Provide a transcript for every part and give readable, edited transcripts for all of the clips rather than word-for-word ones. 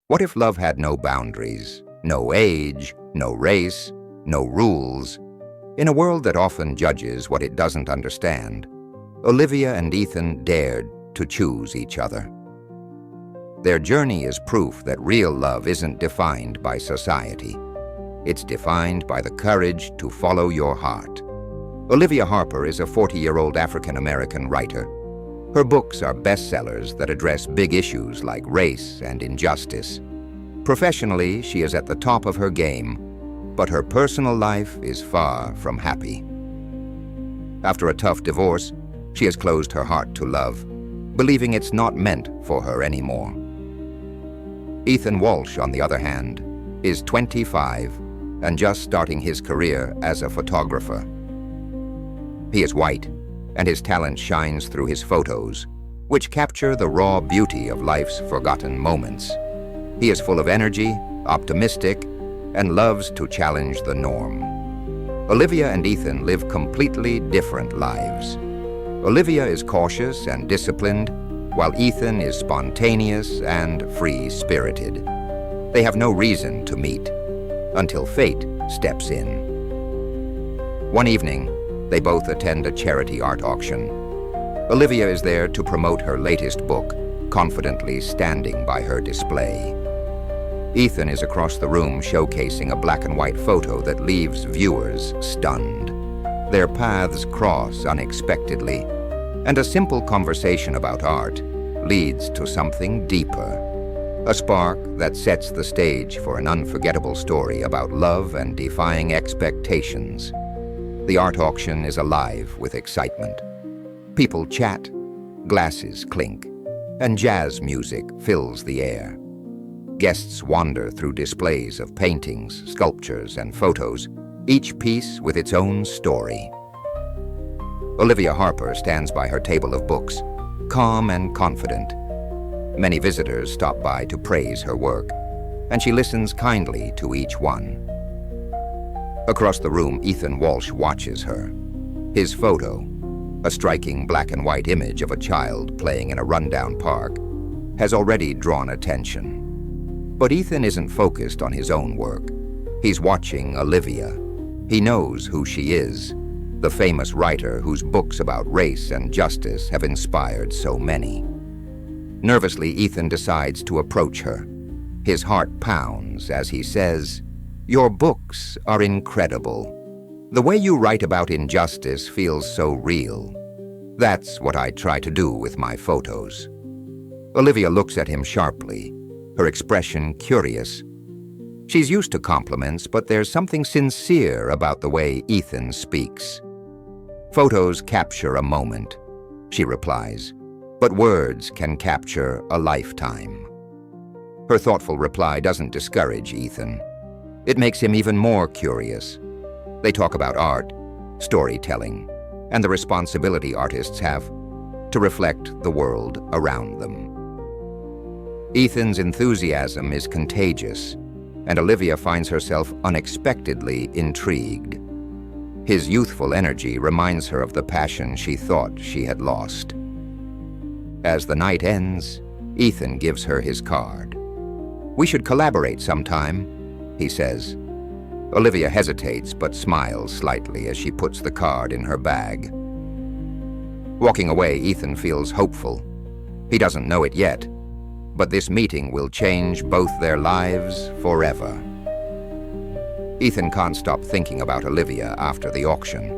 What if love had no boundaries, no age, no race, no rules? In a world that often judges what it doesn't understand, Olivia and Ethan dared to choose each other. Their journey is proof that real love isn't defined by society. It's defined by the courage to follow your heart. Olivia Harper is a 40-year-old African-American writer. Her books are bestsellers that address big issues like race and injustice. Professionally, she is at the top of her game, but her personal life is far from happy. After a tough divorce, she has closed her heart to love, believing it's not meant for her anymore. Ethan Walsh, on the other hand, is 25 and just starting his career as a photographer. He is white, and his talent shines through his photos, which capture the raw beauty of life's forgotten moments. He is full of energy, optimistic, and loves to challenge the norm. Olivia and Ethan live completely different lives. Olivia is cautious and disciplined, while Ethan is spontaneous and free-spirited. They have no reason to meet, until fate steps in. One evening, they both attend a charity art auction. Olivia is there to promote her latest book, confidently standing by her display. Ethan is across the room showcasing a black and white photo that leaves viewers stunned. Their paths cross unexpectedly, and a simple conversation about art leads to something deeper. A spark that sets the stage for an unforgettable story about love and defying expectations. The art auction is alive with excitement. People chat, glasses clink, and jazz music fills the air. Guests wander through displays of paintings, sculptures, and photos, each piece with its own story. Olivia Harper stands by her table of books, calm and confident. Many visitors stop by to praise her work, and she listens kindly to each one. Across the room, Ethan Walsh watches her. His photo, a striking black and white image of a child playing in a rundown park, has already drawn attention. But Ethan isn't focused on his own work. He's watching Olivia. He knows who she is, the famous writer whose books about race and justice have inspired so many. Nervously, Ethan decides to approach her. His heart pounds as he says, "Your books are incredible. The way you write about injustice feels so real. That's what I try to do with my photos." Olivia looks at him sharply, her expression curious. She's used to compliments, but there's something sincere about the way Ethan speaks. "Photos capture a moment," she replies, "but words can capture a lifetime." Her thoughtful reply doesn't discourage Ethan. It makes him even more curious. They talk about art, storytelling, and the responsibility artists have to reflect the world around them. Ethan's enthusiasm is contagious, and Olivia finds herself unexpectedly intrigued. His youthful energy reminds her of the passion she thought she had lost. As the night ends, Ethan gives her his card. "We should collaborate sometime," he says. Olivia hesitates but smiles slightly as she puts the card in her bag. Walking away, Ethan feels hopeful. He doesn't know it yet, but this meeting will change both their lives forever. Ethan can't stop thinking about Olivia after the auction.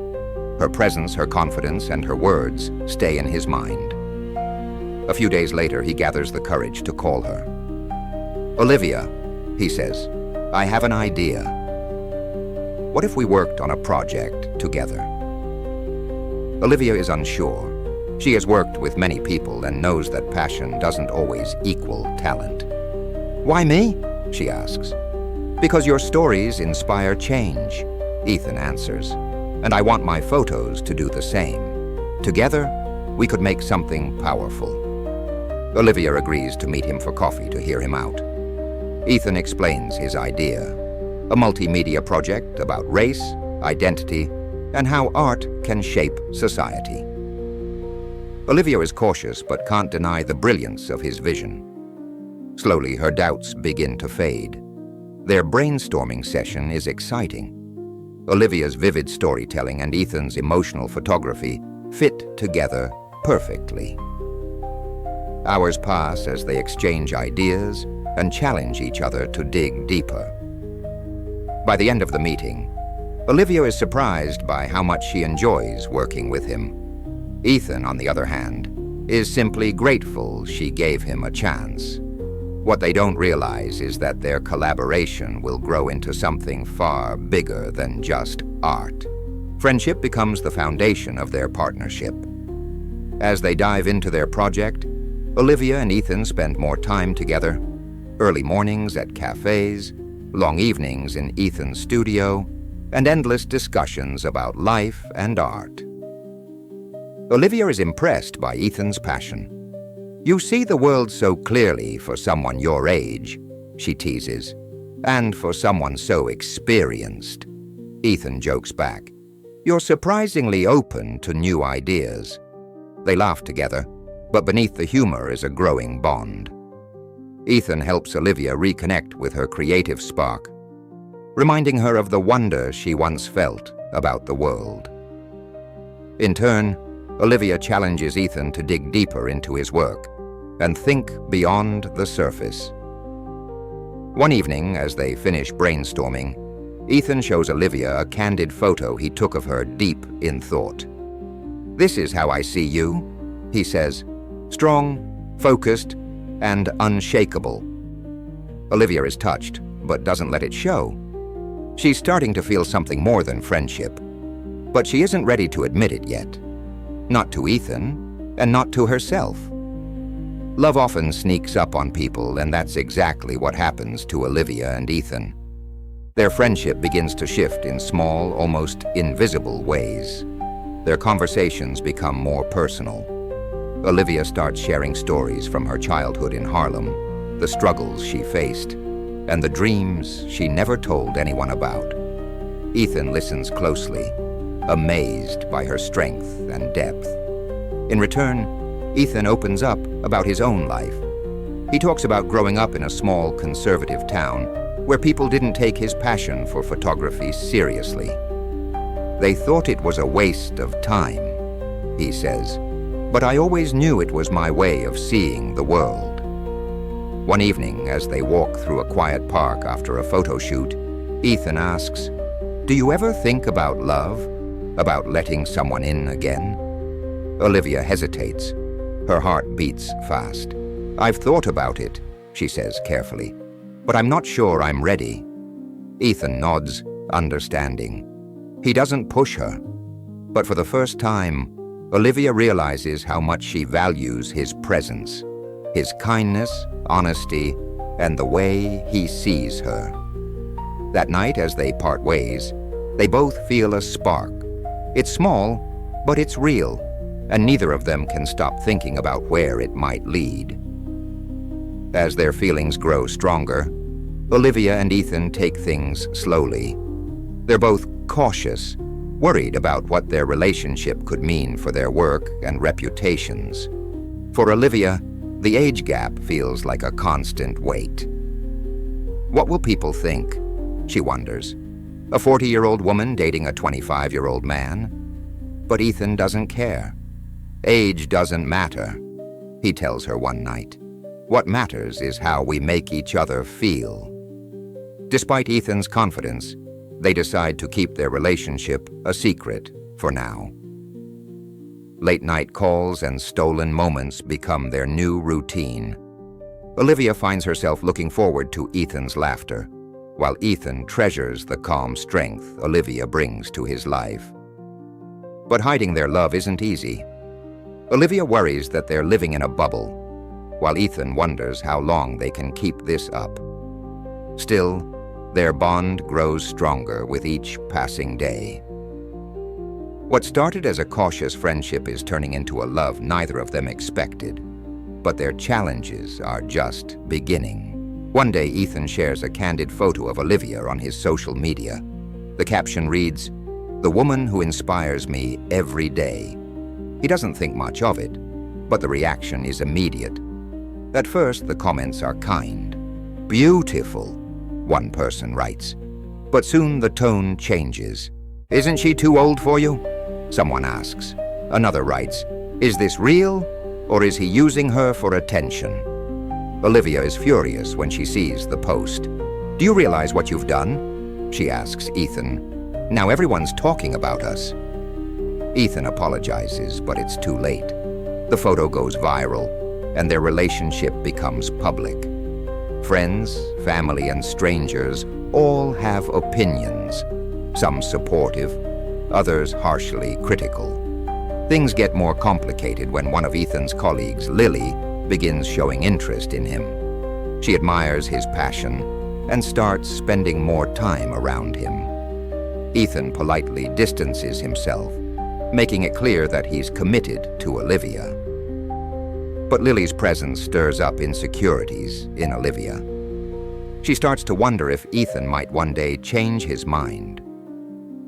Her presence, her confidence, and her words stay in his mind. A few days later, he gathers the courage to call her. "Olivia," he says, "I have an idea. What if we worked on a project together?" Olivia is unsure. She has worked with many people and knows that passion doesn't always equal talent. "Why me?" she asks. "Because your stories inspire change," Ethan answers, "and I want my photos to do the same. Together, we could make something powerful." Olivia agrees to meet him for coffee to hear him out. Ethan explains his idea, a multimedia project about race, identity, and how art can shape society. Olivia is cautious but can't deny the brilliance of his vision. Slowly, her doubts begin to fade. Their brainstorming session is exciting. Olivia's vivid storytelling and Ethan's emotional photography fit together perfectly. Hours pass as they exchange ideas and challenge each other to dig deeper. By the end of the meeting, Olivia is surprised by how much she enjoys working with him. Ethan, on the other hand, is simply grateful she gave him a chance. What they don't realize is that their collaboration will grow into something far bigger than just art. Friendship becomes the foundation of their partnership. As they dive into their project, Olivia and Ethan spend more time together. Early mornings at cafes, long evenings in Ethan's studio, and endless discussions about life and art. Olivia is impressed by Ethan's passion. "You see the world so clearly for someone your age," she teases, "and for someone so experienced." Ethan jokes back, "You're surprisingly open to new ideas." They laugh together, but beneath the humor is a growing bond. Ethan helps Olivia reconnect with her creative spark, reminding her of the wonder she once felt about the world. In turn, Olivia challenges Ethan to dig deeper into his work and think beyond the surface. One evening, as they finish brainstorming, Ethan shows Olivia a candid photo he took of her deep in thought. "This is how I see you," he says, "strong, focused, and unshakable." Olivia is touched, but doesn't let it show. She's starting to feel something more than friendship, but she isn't ready to admit it yet. Not to Ethan, and not to herself. Love often sneaks up on people, and that's exactly what happens to Olivia and Ethan. Their friendship begins to shift in small, almost invisible ways. Their conversations become more personal. Olivia starts sharing stories from her childhood in Harlem, the struggles she faced, and the dreams she never told anyone about. Ethan listens closely, amazed by her strength and depth. In return, Ethan opens up about his own life. He talks about growing up in a small, conservative town where people didn't take his passion for photography seriously. "They thought it was a waste of time," he says, "but I always knew it was my way of seeing the world." One evening, as they walk through a quiet park after a photo shoot, Ethan asks, "Do you ever think about love? About letting someone in again?" Olivia hesitates. Her heart beats fast. "I've thought about it," she says carefully, "but I'm not sure I'm ready." Ethan nods, understanding. He doesn't push her, but for the first time, Olivia realizes how much she values his presence, his kindness, honesty, and the way he sees her. That night, as they part ways, they both feel a spark. It's small, but it's real, and neither of them can stop thinking about where it might lead. As their feelings grow stronger, Olivia and Ethan take things slowly. They're both cautious, worried about what their relationship could mean for their work and reputations. For Olivia, the age gap feels like a constant weight. What will people think? She wonders. A 40-year-old woman dating a 25-year-old man? But Ethan doesn't care. Age doesn't matter, he tells her one night. What matters is how we make each other feel. Despite Ethan's confidence, they decide to keep their relationship a secret for now. Late-night calls and stolen moments become their new routine. Olivia finds herself looking forward to Ethan's laughter, while Ethan treasures the calm strength Olivia brings to his life. But hiding their love isn't easy. Olivia worries that they're living in a bubble, while Ethan wonders how long they can keep this up. Still, their bond grows stronger with each passing day. What started as a cautious friendship is turning into a love neither of them expected, but their challenges are just beginning. One day, Ethan shares a candid photo of Olivia on his social media. The caption reads, "The woman who inspires me every day." He doesn't think much of it, but the reaction is immediate. At first, the comments are kind. "Beautiful," one person writes. But soon the tone changes. "Isn't she too old for you?" someone asks. Another writes, "Is this real, or is he using her for attention?" Olivia is furious when she sees the post. "Do you realize what you've done?" she asks Ethan. "Now everyone's talking about us." Ethan apologizes, but it's too late. The photo goes viral, and their relationship becomes public. Friends, family, and strangers all have opinions, some supportive, others harshly critical. Things get more complicated when one of Ethan's colleagues, Lily, begins showing interest in him. She admires his passion and starts spending more time around him. Ethan politely distances himself, making it clear that he's committed to Olivia. But Lily's presence stirs up insecurities in Olivia. She starts to wonder if Ethan might one day change his mind.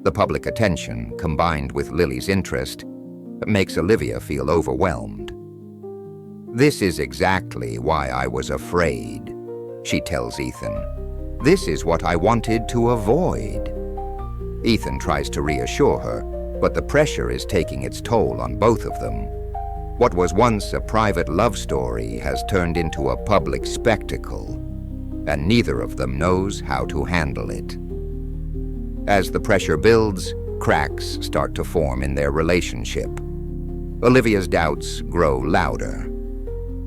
The public attention, combined with Lily's interest, makes Olivia feel overwhelmed. "This is exactly why I was afraid," she tells Ethan. "This is what I wanted to avoid." Ethan tries to reassure her, but the pressure is taking its toll on both of them. What was once a private love story has turned into a public spectacle, and neither of them knows how to handle it. As the pressure builds, cracks start to form in their relationship. Olivia's doubts grow louder.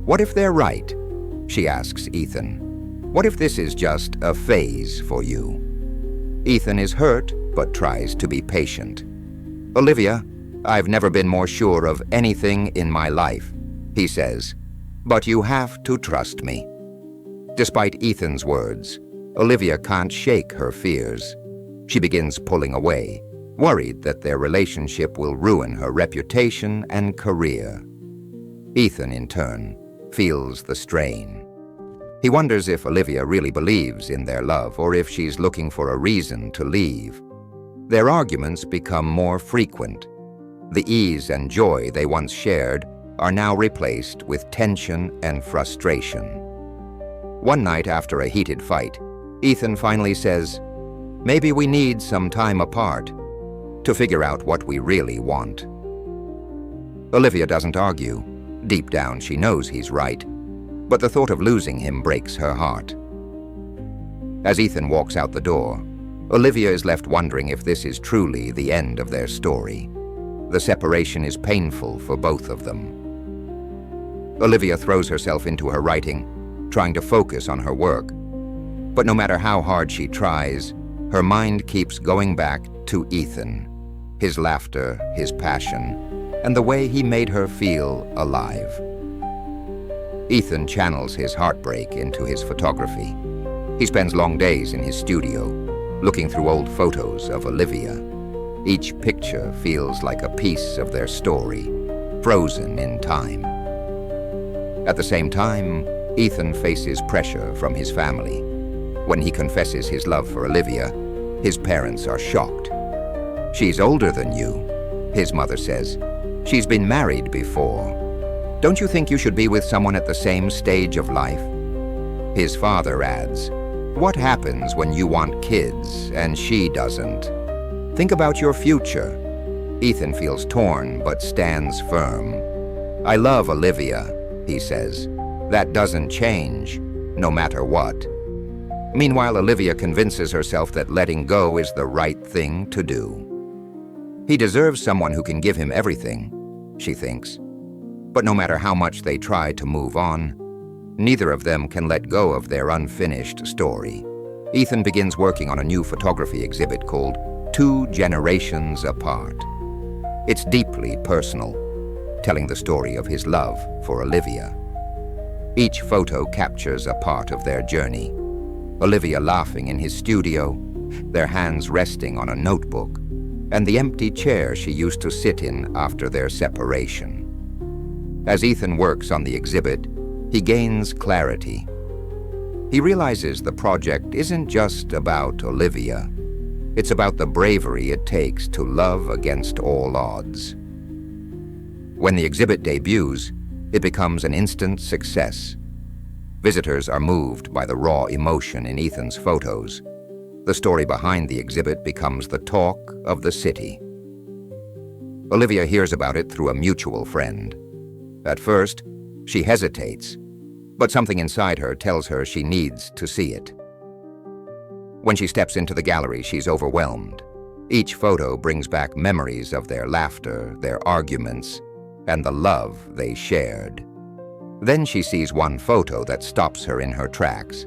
"What if they're right?" she asks Ethan. "What if this is just a phase for you?" Ethan is hurt, but tries to be patient. "Olivia, I've never been more sure of anything in my life," he says, "but you have to trust me." Despite Ethan's words, Olivia can't shake her fears. She begins pulling away, worried that their relationship will ruin her reputation and career. Ethan, in turn, feels the strain. He wonders if Olivia really believes in their love or if she's looking for a reason to leave. Their arguments become more frequent. The ease and joy they once shared are now replaced with tension and frustration. One night after a heated fight, Ethan finally says, "Maybe we need some time apart to figure out what we really want." Olivia doesn't argue. Deep down, she knows he's right, but the thought of losing him breaks her heart. As Ethan walks out the door, Olivia is left wondering if this is truly the end of their story. The separation is painful for both of them. Olivia throws herself into her writing, trying to focus on her work. But no matter how hard she tries, her mind keeps going back to Ethan, his laughter, his passion, and the way he made her feel alive. Ethan channels his heartbreak into his photography. He spends long days in his studio, looking through old photos of Olivia. Each picture feels like a piece of their story, frozen in time. At the same time, Ethan faces pressure from his family. When he confesses his love for Olivia, his parents are shocked. "She's older than you," his mother says. "She's been married before. Don't you think you should be with someone at the same stage of life?" His father adds, "What happens when you want kids and she doesn't? Think about your future." Ethan feels torn but stands firm. "I love Olivia," he says. "That doesn't change, no matter what." Meanwhile, Olivia convinces herself that letting go is the right thing to do. He deserves someone who can give him everything, she thinks. But no matter how much they try to move on, neither of them can let go of their unfinished story. Ethan begins working on a new photography exhibit called 2 Generations Apart. It's deeply personal, telling the story of his love for Olivia. Each photo captures a part of their journey. Olivia laughing in his studio, their hands resting on a notebook, and the empty chair she used to sit in after their separation. As Ethan works on the exhibit, he gains clarity. He realizes the project isn't just about Olivia. It's about the bravery it takes to love against all odds. When the exhibit debuts, it becomes an instant success. Visitors are moved by the raw emotion in Ethan's photos. The story behind the exhibit becomes the talk of the city. Olivia hears about it through a mutual friend. At first, she hesitates, but something inside her tells her she needs to see it. When she steps into the gallery, she's overwhelmed. Each photo brings back memories of their laughter, their arguments, and the love they shared. Then she sees one photo that stops her in her tracks.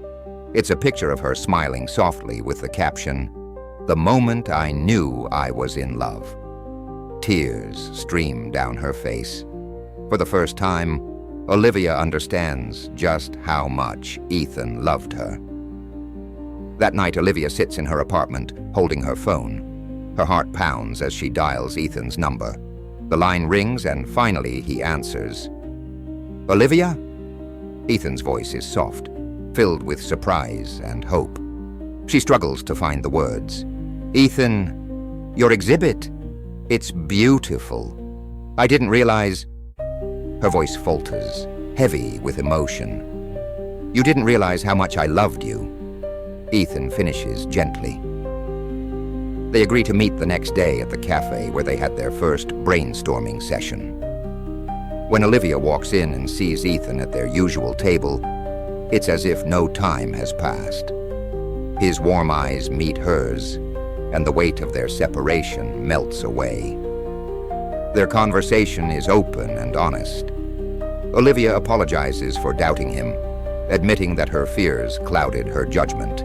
It's a picture of her smiling softly with the caption, "The moment I knew I was in love." Tears stream down her face. For the first time, Olivia understands just how much Ethan loved her. That night, Olivia sits in her apartment, holding her phone. Her heart pounds as she dials Ethan's number. The line rings and finally he answers. "Olivia?" Ethan's voice is soft, filled with surprise and hope. She struggles to find the words. "Ethan, your exhibit. It's beautiful. I didn't realize..." Her voice falters, heavy with emotion. "You didn't realize how much I loved you." Ethan finishes gently. They agree to meet the next day at the cafe where they had their first brainstorming session. When Olivia walks in and sees Ethan at their usual table, it's as if no time has passed. His warm eyes meet hers, and the weight of their separation melts away. Their conversation is open and honest. Olivia apologizes for doubting him, admitting that her fears clouded her judgment.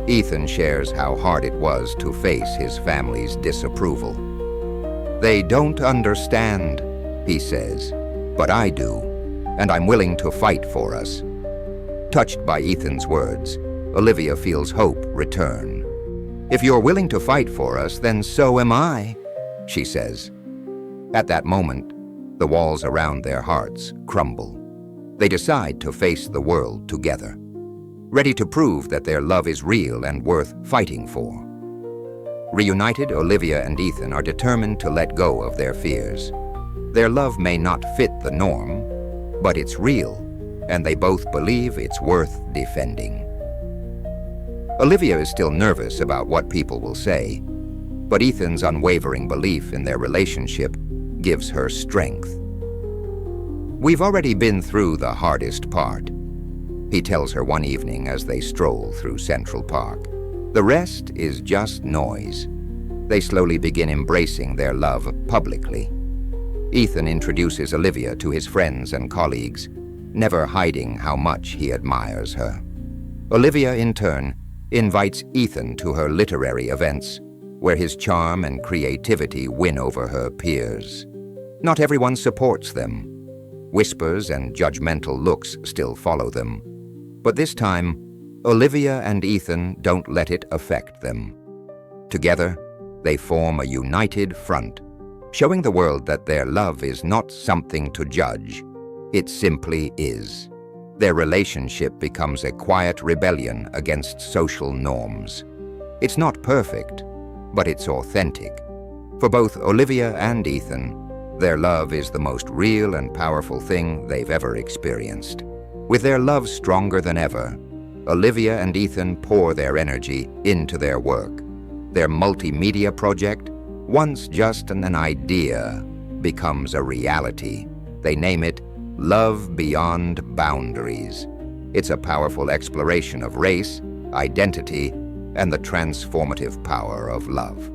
Ethan shares how hard it was to face his family's disapproval. "They don't understand," he says, "but I do, and I'm willing to fight for us." Touched by Ethan's words, Olivia feels hope return. "If you're willing to fight for us, then so am I," she says. At that moment, the walls around their hearts crumble. They decide to face the world together, ready to prove that their love is real and worth fighting for. Reunited, Olivia and Ethan are determined to let go of their fears. Their love may not fit the norm, but it's real, and they both believe it's worth defending. Olivia is still nervous about what people will say, but Ethan's unwavering belief in their relationship gives her strength. "We've already been through the hardest part," he tells her one evening as they stroll through Central Park. "The rest is just noise." They slowly begin embracing their love publicly. Ethan introduces Olivia to his friends and colleagues, never hiding how much he admires her. Olivia, in turn, invites Ethan to her literary events, where his charm and creativity win over her peers. Not everyone supports them. Whispers and judgmental looks still follow them. But this time, Olivia and Ethan don't let it affect them. Together, they form a united front, showing the world that their love is not something to judge. It simply is. Their relationship becomes a quiet rebellion against social norms. It's not perfect, but it's authentic. For both Olivia and Ethan, their love is the most real and powerful thing they've ever experienced. With their love stronger than ever, Olivia and Ethan pour their energy into their work. Their multimedia project, once just an idea, becomes a reality. They name it Love Beyond Boundaries. It's a powerful exploration of race, identity, and the transformative power of love.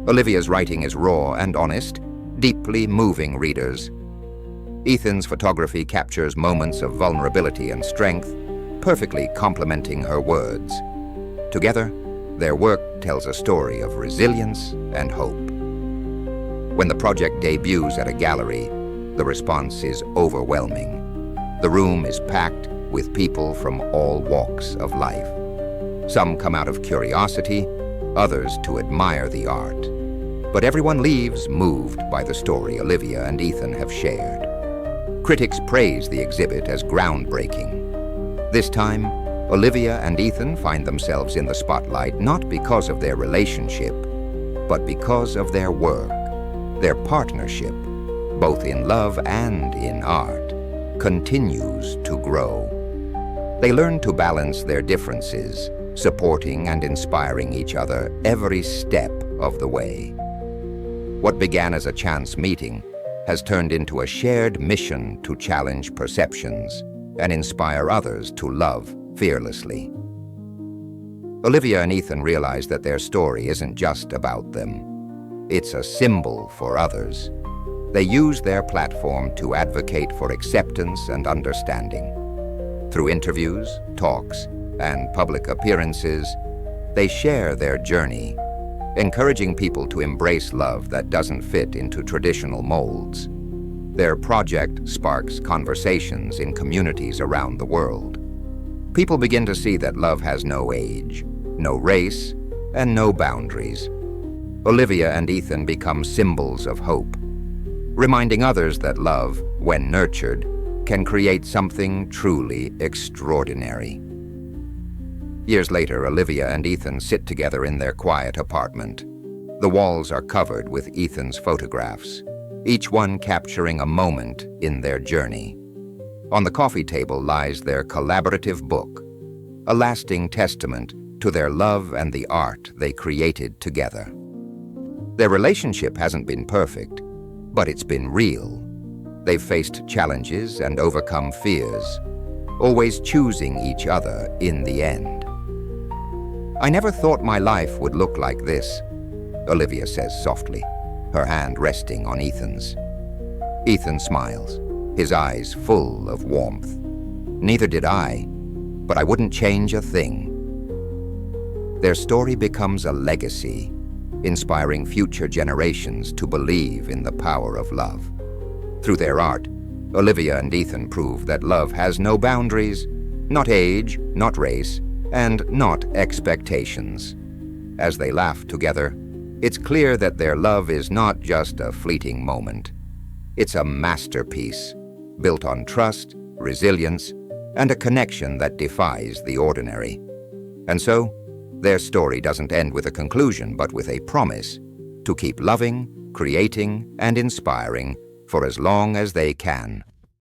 Olivia's writing is raw and honest, deeply moving readers. Ethan's photography captures moments of vulnerability and strength, perfectly complementing her words. Together, their work tells a story of resilience and hope. When the project debuts at a gallery, the response is overwhelming. The room is packed with people from all walks of life. Some come out of curiosity, others to admire the art. But everyone leaves moved by the story Olivia and Ethan have shared. Critics praise the exhibit as groundbreaking. This time, Olivia and Ethan find themselves in the spotlight not because of their relationship, but because of their work, their partnership, both in love and in art. continues to grow. They learn to balance their differences, supporting and inspiring each other every step of the way. What began as a chance meeting has turned into a shared mission to challenge perceptions and inspire others to love fearlessly. Olivia and Ethan realize that their story isn't just about them. It's a symbol for others. They use their platform to advocate for acceptance and understanding. Through interviews, talks, and public appearances, they share their journey, encouraging people to embrace love that doesn't fit into traditional molds. Their project sparks conversations in communities around the world. People begin to see that love has no age, no race, and no boundaries. Olivia and Ethan become symbols of hope, reminding others that love, when nurtured, can create something truly extraordinary. Years later, Olivia and Ethan sit together in their quiet apartment. The walls are covered with Ethan's photographs, each one capturing a moment in their journey. On the coffee table lies their collaborative book, a lasting testament to their love and the art they created together. Their relationship hasn't been perfect, but it's been real. They've faced challenges and overcome fears, always choosing each other in the end. "I never thought my life would look like this," Olivia says softly, her hand resting on Ethan's. Ethan smiles, his eyes full of warmth. "Neither did I, but I wouldn't change a thing." Their story becomes a legacy, inspiring future generations to believe in the power of love. Through their art, Olivia and Ethan prove that love has no boundaries, not age, not race, and not expectations. As they laugh together, it's clear that their love is not just a fleeting moment. It's a masterpiece, built on trust, resilience, and a connection that defies the ordinary. And so, their story doesn't end with a conclusion, but with a promise to keep loving, creating, and inspiring for as long as they can.